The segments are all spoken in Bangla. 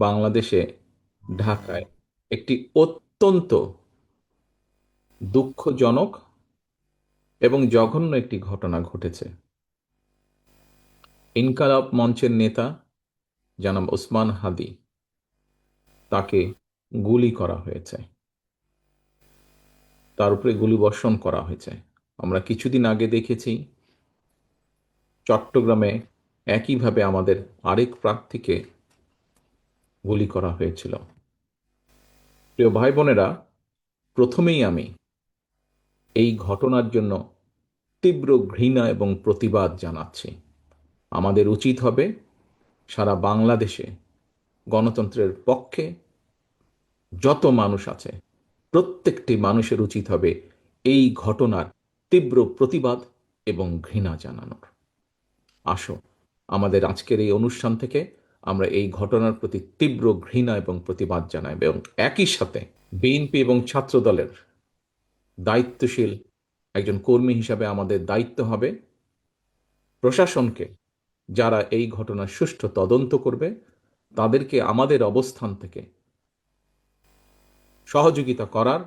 বাংলাদেশে ঢাকায় একটি অত্যন্ত দুঃখজনক এবং জঘন্য একটি ঘটনা ঘটেছে। ইনকালাব মঞ্চের নেতা জনাব ওসমান হাদি, তাকে গুলি করা হয়েছে, তার উপরে গুলিবর্ষণ করা হয়েছে। আমরা কিছুদিন আগে দেখেছি চট্টগ্রামে একইভাবে আমাদের আরেক প্রার্থীকে গুলি করা হয়েছিল। প্রিয় ভাই বোনেরা, প্রথমেই আমি এই ঘটনার জন্য তীব্র ঘৃণা এবং প্রতিবাদ জানাচ্ছি। আমাদের উচিত হবে সারা বাংলাদেশে গণতন্ত্রের পক্ষে যত মানুষ আছে প্রত্যেকটি মানুষের উচিত হবে এই ঘটনার তীব্র প্রতিবাদ এবং ঘৃণা জানানোর। আসো, আমাদের আজকের এই অনুষ্ঠান থেকে আমরা এই ঘটনার প্রতি তীব্র ঘৃণা এবং প্রতিবাদ জানাই এবং একই সাথে বিএনপি এবং ছাত্র দলের দায়িত্বশীল একজন কর্মী হিসাবে আমাদের দায়িত্ব হবে প্রশাসনকে, যারা এই ঘটনার সুষ্ঠু তদন্ত করবে, তাদেরকে আমাদের অবস্থান থেকে সহযোগিতা করার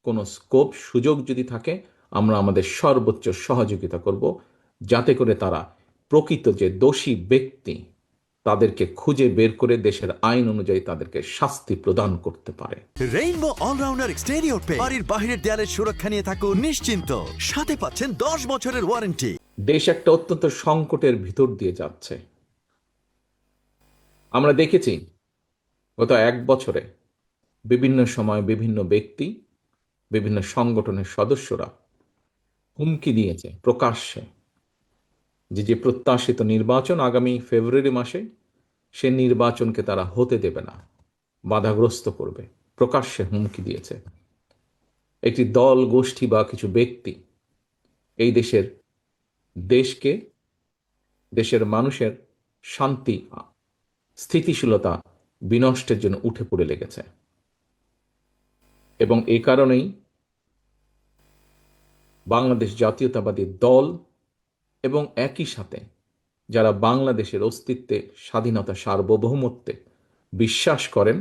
কোনো স্কোপ সুযোগ যদি থাকে আমরা আমাদের সর্বোচ্চ সহযোগিতা করব, যাতে করে তারা প্রকৃত যে দোষী ব্যক্তি তাদেরকে খুঁজে বের করে দেশের আইন অনুযায়ী তাদেরকে শাস্তি প্রদান করতে পারে। রেইনবো অলরাউন্ডার এক্সটেরিয়র পেইন্ট বাড়ির বাহিরের দেয়ালের সুরক্ষা নিয়ে থাকুন নিশ্চিন্ত, সাথে পাচ্ছেন 10 বছরের ওয়ারেন্টি। দেশ একটা অত্যন্ত সংকটের ভিতর দিয়ে যাচ্ছে। আমরা দেখেছি গত এক বছরে বিভিন্ন সময় বিভিন্ন ব্যক্তি, বিভিন্ন সংগঠনের সদস্যরা হুমকি দিয়েছে প্রকাশ্যে যে প্রত্যাশিত নির্বাচন আগামী ফেব্রুয়ারি মাসে, সে নির্বাচনকে তারা হতে দেবে না, বাধাগ্রস্ত করবে। প্রকাশ্যে হুমকি দিয়েছে। একটি দল, গোষ্ঠী বা কিছু ব্যক্তি এই দেশকে, দেশের মানুষের শান্তি, স্থিতিশীলতা বিনষ্টের জন্য উঠে পড়ে লেগেছে। এবং এই কারণেই বাংলাদেশ জাতীয়তাবাদী দল এবং একই সাথে যারা বাংলাদেশের অস্তিত্বে, স্বাধীনতা, সার্বভৌমত্বে বিশ্বাস করেন,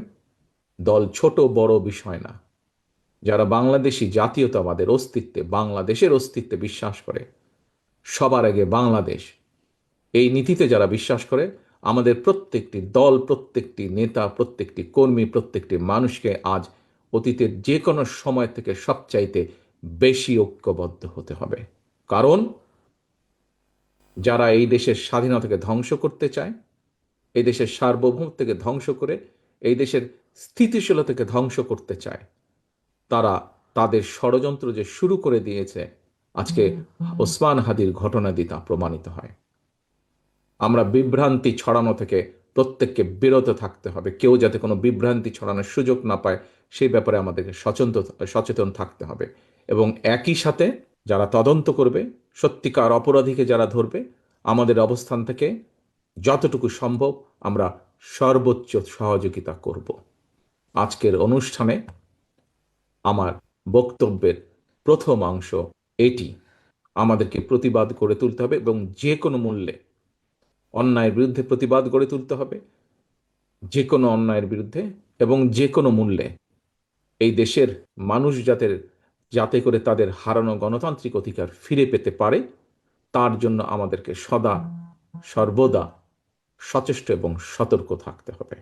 দল ছোট বড় বিষয় না, যারা বাংলাদেশি জাতীয়তাবাদের অস্তিত্বে, বাংলাদেশের অস্তিত্বে বিশ্বাস করে, সবার আগে বাংলাদেশ, এই নীতিতে যারা বিশ্বাস করে, আমাদের প্রত্যেকটি দল, প্রত্যেকটি নেতা, প্রত্যেকটি কর্মী, প্রত্যেকটি মানুষকে আজ অতীতের যে কোনো সময় থেকে সবচাইতে বেশি ঐক্যবদ্ধ হতে হবে। কারণ যারা এই দেশের স্বাধীনতাকে ধ্বংস করতে চায়, এই দেশের সার্বভৌমত্বকে ধ্বংস করে এই দেশের স্থিতিশীলতাকে ধ্বংস করতে চায়, তারা তাদের ষড়যন্ত্র যে শুরু করে দিয়েছে, আজকে ওসমান হাদির ঘটনা দিয়ে তা প্রমাণিত হয়। আমরা বিভ্রান্তি ছড়ানো থেকে প্রত্যেককে বিরত থাকতে হবে। কেউ যাতে কোনো বিভ্রান্তি ছড়ানোর সুযোগ না পায় সেই ব্যাপারে আমাদেরকে সচেতন থাকতে হবে। এবং একই সাথে যারা তদন্ত করবে, সত্যিকার অপরাধীকে যারা ধরবে, আমাদের অবস্থান থেকে যতটুকু সম্ভব আমরা সর্বোচ্চ সহযোগিতা করব। আজকের অনুষ্ঠানে আমার বক্তব্যের প্রথম অংশ এটি। আমাদেরকে প্রতিবাদ করে তুলতে হবে এবং যে কোনো মূল্যে অন্যায়ের বিরুদ্ধে প্রতিবাদ গড়ে তুলতে হবে, যে কোনো অন্যায়ের বিরুদ্ধে এবং যে কোনো মূল্যে এই দেশের মানুষ যাতে করে তাদের হারানো গণতান্ত্রিক অধিকার ফিরে পেতে পারে, তার জন্য আমাদেরকে সদা সর্বদা সচেষ্ট এবং সতর্ক থাকতে হবে।